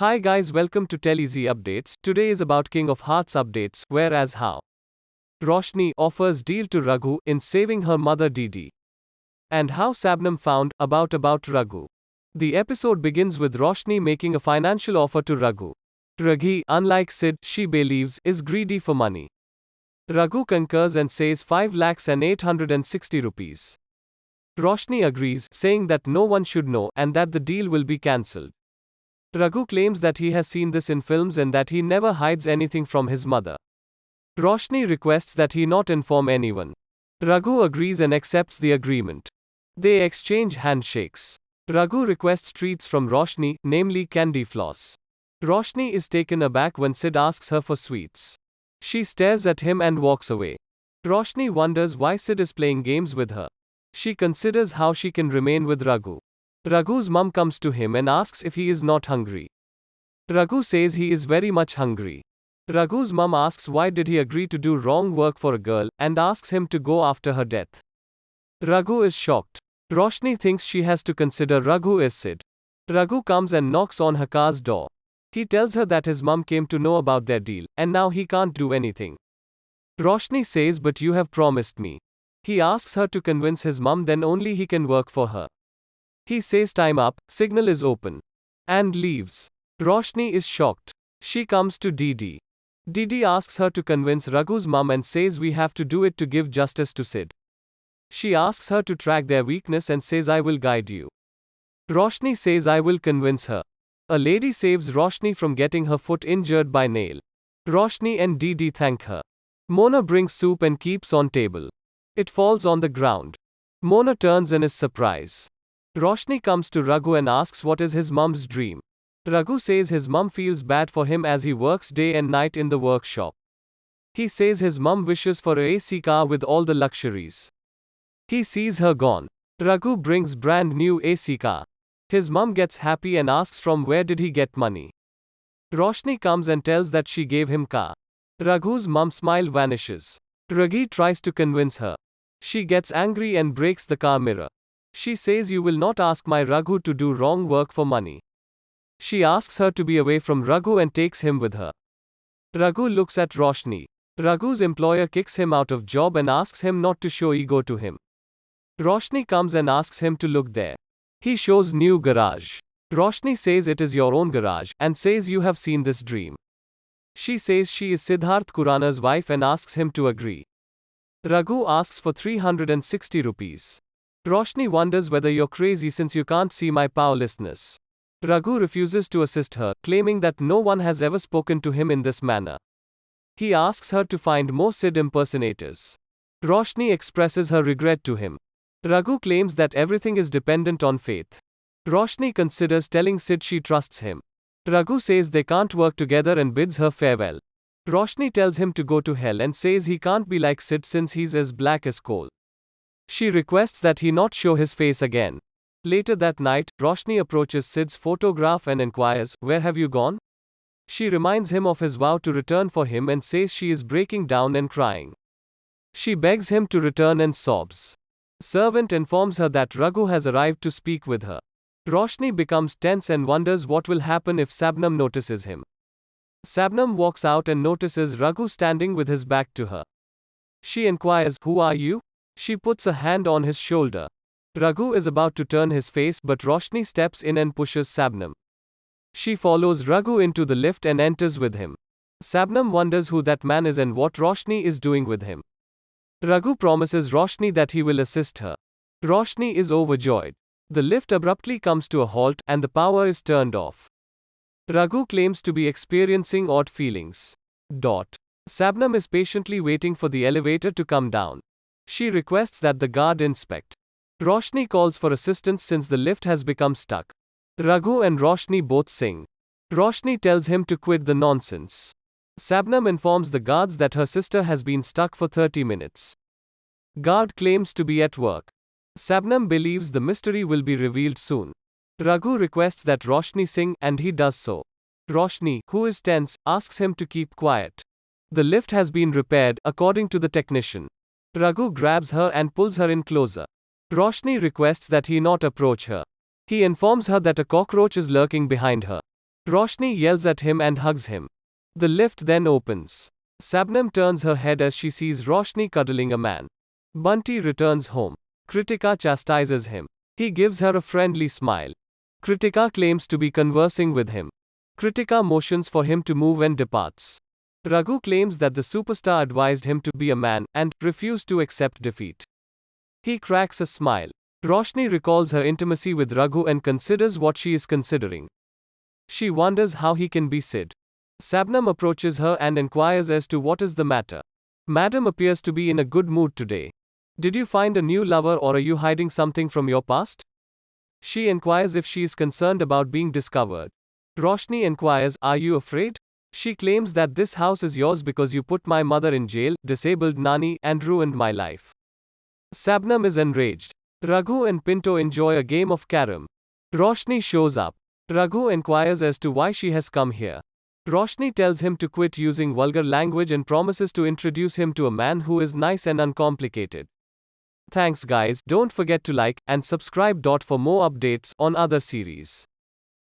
Hi guys, welcome to TeleZ Updates. Today is about King of Hearts updates, whereas how Roshni offers deal to Raghu in saving her mother Didi. And how Sabnam found about Raghu. The episode begins with Roshni making a financial offer to Raghu. Raghu, unlike Sid, she believes, is greedy for money. Raghu concurs and says 5 lakhs and 860 rupees. Roshni agrees, saying that no one should know and that the deal will be cancelled. Raghu claims that he has seen this in films and that he never hides anything from his mother. Roshni requests that he not inform anyone. Raghu agrees and accepts the agreement. They exchange handshakes. Raghu requests treats from Roshni, namely candy floss. Roshni is taken aback when Sid asks her for sweets. She stares at him and walks away. Roshni wonders why Sid is playing games with her. She considers how she can remain with Raghu. Raghu's mum comes to him and asks if he is not hungry. Raghu says he is very much hungry. Raghu's mum asks why did he agree to do wrong work for a girl, and asks him to go after her death. Raghu is shocked. Roshni thinks she has to consider Raghu as Sid. Raghu comes and knocks on her car's door. He tells her that his mum came to know about their deal, and now he can't do anything. Roshni says, but you have promised me. He asks her to convince his mum, then only he can work for her. He says time up, signal is open. And leaves. Roshni is shocked. She comes to Didi. Didi asks her to convince Raghu's mum and says we have to do it to give justice to Sid. She asks her to track their weakness and says I will guide you. Roshni says I will convince her. A lady saves Roshni from getting her foot injured by nail. Roshni and Didi thank her. Mona brings soup and keeps on table. It falls on the ground. Mona turns and is surprised. Roshni comes to Raghu and asks what is his mum's dream. Raghu says his mum feels bad for him as he works day and night in the workshop. He says his mum wishes for a AC car with all the luxuries. He sees her gone. Raghu brings brand new AC car. His mum gets happy and asks from where did he get money. Roshni comes and tells that she gave him car. Raghu's mum smile vanishes. Raghu tries to convince her. She gets angry and breaks the car mirror. She says you will not ask my Raghu to do wrong work for money. She asks her to be away from Raghu and takes him with her. Raghu looks at Roshni. Raghu's employer kicks him out of job and asks him not to show ego to him. Roshni comes and asks him to look there. He shows new garage. Roshni says it is your own garage and says you have seen this dream. She says she is Siddharth Khurana's wife and asks him to agree. Raghu asks for 360 rupees. Roshni wonders whether you're crazy since you can't see my powerlessness. Raghu refuses to assist her, claiming that no one has ever spoken to him in this manner. He asks her to find more Sid impersonators. Roshni expresses her regret to him. Raghu claims that everything is dependent on faith. Roshni considers telling Sid she trusts him. Raghu says they can't work together and bids her farewell. Roshni tells him to go to hell and says he can't be like Sid since he's as black as coal. She requests that he not show his face again. Later that night, Roshni approaches Sid's photograph and inquires, where have you gone? She reminds him of his vow to return for him and says she is breaking down and crying. She begs him to return and sobs. Servant informs her that Raghu has arrived to speak with her. Roshni becomes tense and wonders what will happen if Sabnam notices him. Sabnam walks out and notices Raghu standing with his back to her. She inquires, who are you? She puts a hand on his shoulder. Raghu is about to turn his face but Roshni steps in and pushes Sabnam. She follows Raghu into the lift and enters with him. Sabnam wonders who that man is and what Roshni is doing with him. Raghu promises Roshni that he will assist her. Roshni is overjoyed. The lift abruptly comes to a halt and the power is turned off. Raghu claims to be experiencing odd feelings. Sabnam is patiently waiting for the elevator to come down. She requests that the guard inspect. Roshni calls for assistance since the lift has become stuck. Raghu and Roshni both sing. Roshni tells him to quit the nonsense. Sabnam informs the guards that her sister has been stuck for 30 minutes. Guard claims to be at work. Sabnam believes the mystery will be revealed soon. Raghu requests that Roshni sing, and he does so. Roshni, who is tense, asks him to keep quiet. The lift has been repaired, according to the technician. Raghu grabs her and pulls her in closer. Roshni requests that he not approach her. He informs her that a cockroach is lurking behind her. Roshni yells at him and hugs him. The lift then opens. Sabnam turns her head as she sees Roshni cuddling a man. Bunty returns home. Kritika chastises him. He gives her a friendly smile. Kritika claims to be conversing with him. Kritika motions for him to move and departs. Raghu claims that the superstar advised him to be a man and refused to accept defeat. He cracks a smile. Roshni recalls her intimacy with Raghu and considers what she is considering. She wonders how he can be Sid. Sabnam approaches her and inquires as to what is the matter. Madam appears to be in a good mood today. Did you find a new lover or are you hiding something from your past? She inquires if she is concerned about being discovered. Roshni inquires, are you afraid? She claims that this house is yours because you put my mother in jail, disabled Nani, and ruined my life. Sabnam is enraged. Raghu and Pinto enjoy a game of carom. Roshni shows up. Raghu inquires as to why she has come here. Roshni tells him to quit using vulgar language and promises to introduce him to a man who is nice and uncomplicated. Thanks guys, don't forget to like and subscribe. For more updates on other series.